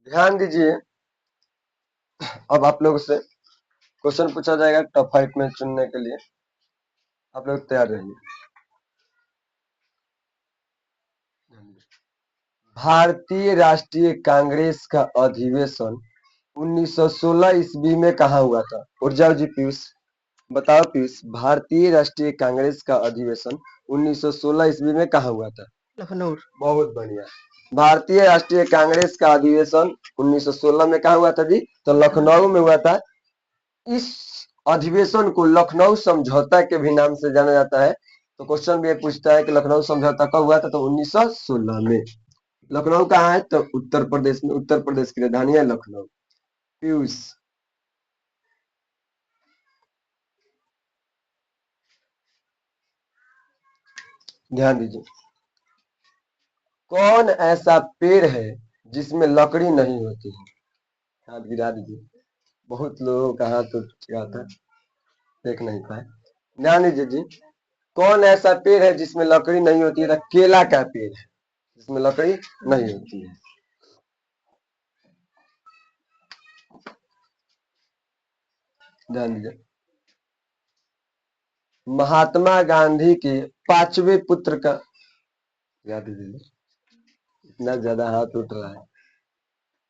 ध्यान दीजिए। अब आप लोग से क्वेश्चन पूछा जाएगा टॉप 5 में चुनने के लिए। आप लोग तैयार रहिए। भारतीय राष्ट्रीय कांग्रेस का अधिवेशन 1916 ईस्वी में कहाँ हुआ था? उठ जाओ जी पीयूष, बताओ पीयूष, भारतीय राष्ट्रीय कांग्रेस का अधिवेशन 1916 ईस्वी में कहाँ हुआ था? लखनऊ। बहुत बढ़िया। भारतीय राष्ट्रीय कांग्रेस का अधिवेशन 1916 में कहाँ हुआ था जी? तो लखनऊ में हुआ था। इस अधिवेशन को लखनऊ समझौता के भी नाम से जाना जाता है। तो क्वेश्चन भी पूछता है कि लखनऊ समझौता कब हुआ था? तो 1916 में। लखनऊ कहाँ है? तो उत्तर प्रदेश में। उत्तर प्रदेश की राजधानी है लखनऊ। पीयूष, ध्यान दीजिए। कौन ऐसा पेड़ है जिसमें लकड़ी नहीं होती है? हाथ गिरा दीजिए। बहुत लोगों का हाथ उठ गया था, देख नहीं पाए। ध्यान दीजिए जी। कौन ऐसा पेड़ है जिसमें लकड़ी नहीं होती है? तो केला का पेड़ है जिसमें लकड़ी नहीं होती है। ध्यान दीजिए। महात्मा गांधी के पांचवें पुत्र का, याद दीजिए, इतना ज्यादा हाथ उठ रहा है।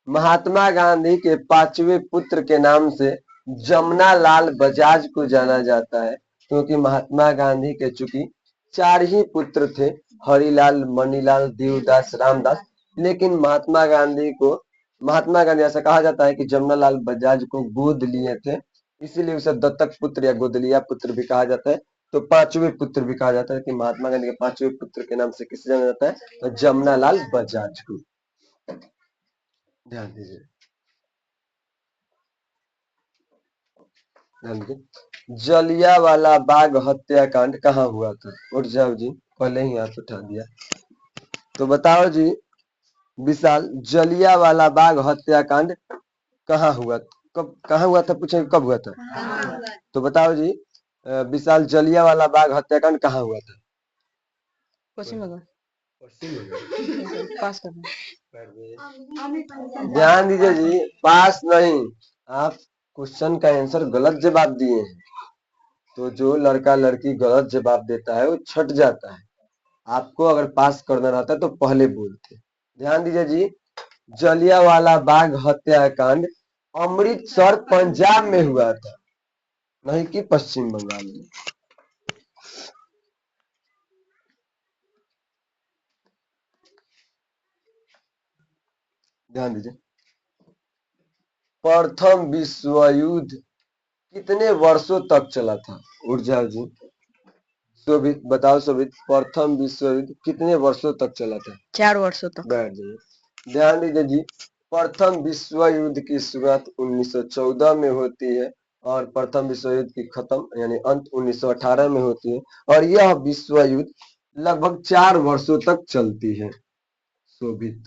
महात्मा गांधी के पांचवें पुत्र के नाम से जमनालाल बजाज को जाना जाता है, क्योंकि महात्मा गांधी के चूंकि 4 ही पुत्र थे, हरिलाल, मणिलाल, देवदास, रामदास। लेकिन महात्मा गांधी ऐसा कहा जाता है कि जमनालाल बजाज को गोद लिए थे, इसीलिए उसे दत्तक पुत्र या गोदलिया पुत्र भी कहा जाता है। तो पांचवें पुत्र भी कहा जाता है कि महात्मा गांधी के पांचवें पुत्र के नाम से किसे जाना जाता है? तो जमनालाल बजाज को। ध्यान दीजिए। जलियांवाला बाग हत्याकांड कहाँ हुआ था? उठ जाओ जी, पहले ही हाथ उठा दिया। तो बताओ जी विशाल, जलियांवाला बाग हत्याकांड कहाँ हुआ? कब कहाँ हुआ था? पूछे कब हुआ था? तो बताओ जी विशाल, जलियांवाला बाग हत्याकांड कहाँ हुआ था? पश्चिम बंगाल। पास करना। ध्यान दीजिए जी, पास नहीं, आप क्वेश्चन का आंसर गलत जवाब दिए हैं। तो जो लड़का लड़की गलत जवाब देता है वो छट जाता है। आपको अगर पास करना रहता तो पहले बोलते। ध्यान दीजिए जी, जलियांवाला बाग हत्याकांड अमृतसर पंजाब में हुआ था, नहीं कि पश्चिम बंगाल में। ध्यान दीजिए। प्रथम विश्व युद्ध कितने वर्षों तक चला था? उठ जाओ जी शोभित, बताओ शोभित, प्रथम विश्व युद्ध कितने वर्षों तक चला था? 4 वर्षों तक। बैठ जाइए। ध्यान दीजिए जी, प्रथम विश्व युद्ध की शुरुआत 1914 में होती है और प्रथम विश्व युद्ध की खत्म यानी अंत 1918 में होती है, और यह विश्व युद्ध लगभग 4 वर्षों तक चलती है। शोभित,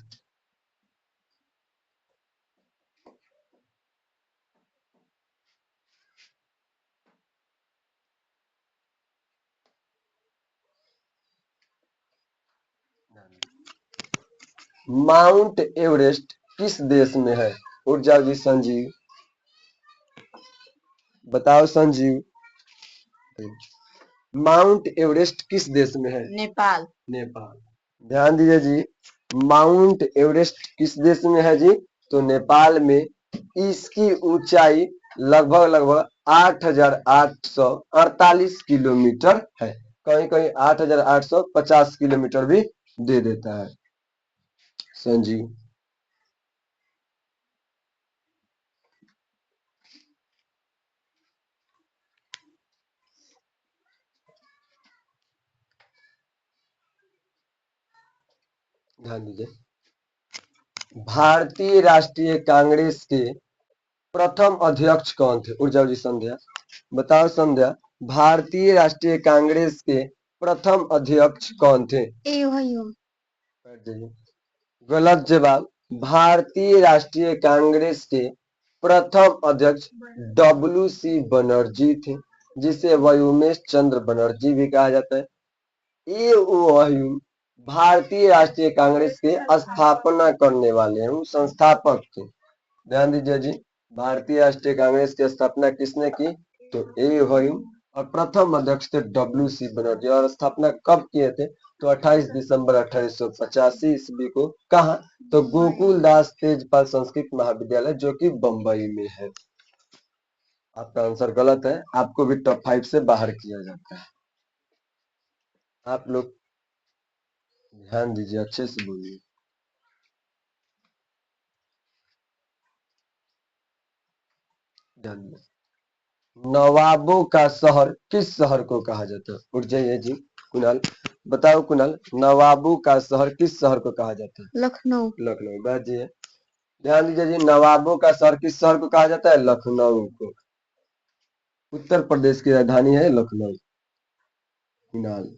माउंट एवरेस्ट किस देश में है? उठ जाओ जी संजीव, बताओ संजीव, माउंट एवरेस्ट किस देश में है? नेपाल। नेपाल। ध्यान दीजिए जी, माउंट एवरेस्ट किस देश में है जी? तो नेपाल में। इसकी ऊंचाई लगभग 8,848 किलोमीटर है। कहीं कहीं 8,850 किलोमीटर भी दे देता है। संजीव, ध्यान दीजिए। भारतीय राष्ट्रीय कांग्रेस के प्रथम अध्यक्ष कौन थे? उठ जाओ जी संध्या, बताओ संध्या, भारतीय राष्ट्रीय कांग्रेस के प्रथम अध्यक्ष कौन थे? गलत जवाब। भारतीय राष्ट्रीय कांग्रेस के प्रथम अध्यक्ष डब्ल्यू.सी. बनर्जी थे, जिसे व्योमेश चंद्र बनर्जी भी कहा जाता है। ये व्यूम भारतीय राष्ट्रीय कांग्रेस के स्थापना करने वाले हैं, संस्थापक थे। ध्यान दीजिए जी, भारतीय राष्ट्रीय कांग्रेस की स्थापना किसने की? तो ए ह्यूम, और प्रथम अध्यक्ष थे डब्ल्यू.सी. बनर्जी। और स्थापना कब किए थे? तो 28 दिसंबर 1885 ईस्वी को। कहा? तो गोकुल दास तेजपाल संस्कृत महाविद्यालय, जो कि बंबई में है। आपका आंसर गलत है, आपको भी टॉप 5 से बाहर किया जाता है। आप लोग ध्यान दीजिए, अच्छे से बोलिए। ध्यान दीजिए, नवाबों का शहर किस शहर को कहा जाता है? उठ जाइए जी कुणाल, बताओ कुणाल, नवाबों का शहर किस शहर को कहा जाता है? लखनऊ। लखनऊ। बैठ जाइए, ध्यान दीजिए जी, नवाबों का शहर किस शहर को कहा जाता है? लखनऊ को। उत्तर प्रदेश की राजधानी है लखनऊ। कुणाल,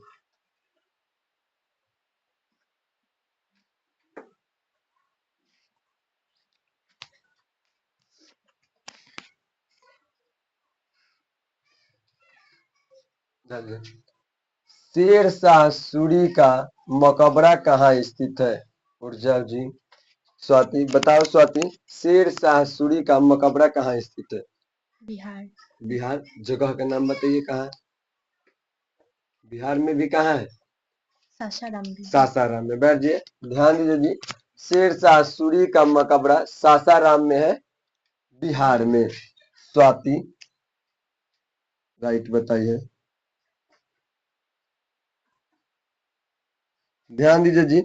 शेर शाह सूरी का मकबरा कहाँ स्थित है? ऊर्जा जी। स्वाति, बताओ स्वाति, शेर शाह सूरी का मकबरा कहाँ स्थित है? बिहार। बिहार। जगह का नाम बताइए, कहाँ? बिहार में भी कहाँ है? सासाराम। सासाराम में। बैठ जाइए, ध्यान दीजिए जी, शेर शाह सूरी का मकबरा सासाराम में है, बिहार में। स्वाति, राइट बताइए। ध्यान दीजिए जी,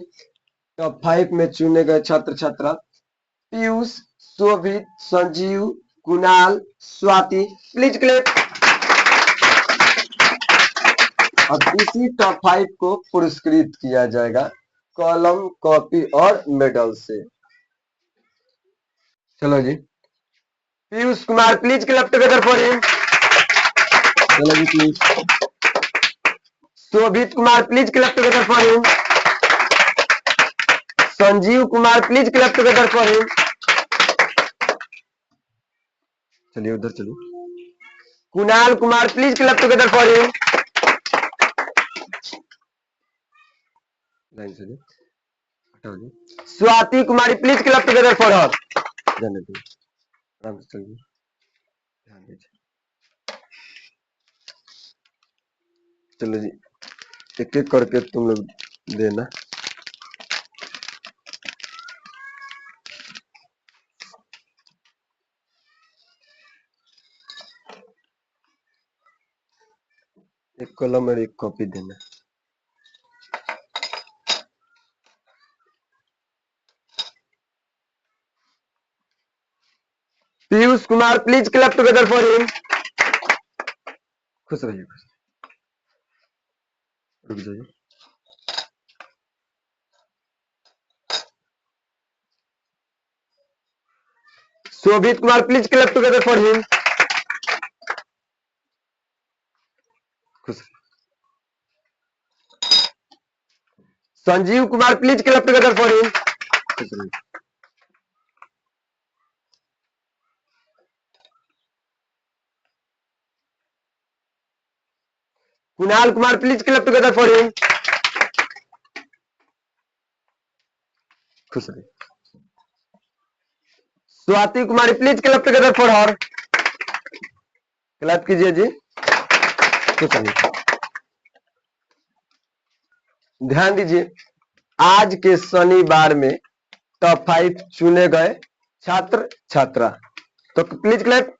टॉप 5 में चुने गए छात्र छात्रा पीयूष, शोभित, संजीव, कुणाल, स्वाति। Please clap. अब इसी टॉप 5 को पुरस्कृत किया जाएगा कलम, कॉपी और मेडल से। चलो जी, Piyush Kumar, please clap together for him. चलो जी Piyush. Shobhit Kumar, please clap together for him. Sanjeev Kumar, please clap together for him. चलिए उधर चलिए। Kunal Kumar, please clap together for him. Line से हटाओ जी। Swati Kumari, please clap together for her. जाने दो, आराम से चलिए, ध्यान दीजिए। चलो जी, एक एक करके तुम लोग देना। एक कलम और एक कॉपी देना। Piyush Kumar, please clap together for him. खुश रहिए, खुश। रुक जाइए। Shobhit Kumar, please clap together for him. खुश। Sanjeev Kumar, please clap together for him. खुश रहिए। Kunal Kumar, please clap together for him. खुश रहिए। Swati Kumari, please clap together for her. Clap कीजिए जी। खुश रहिए। ध्यान दीजिए, आज के शनिवार में टॉप 5 चुने गए छात्र छात्रा, तो प्लीज क्लैप।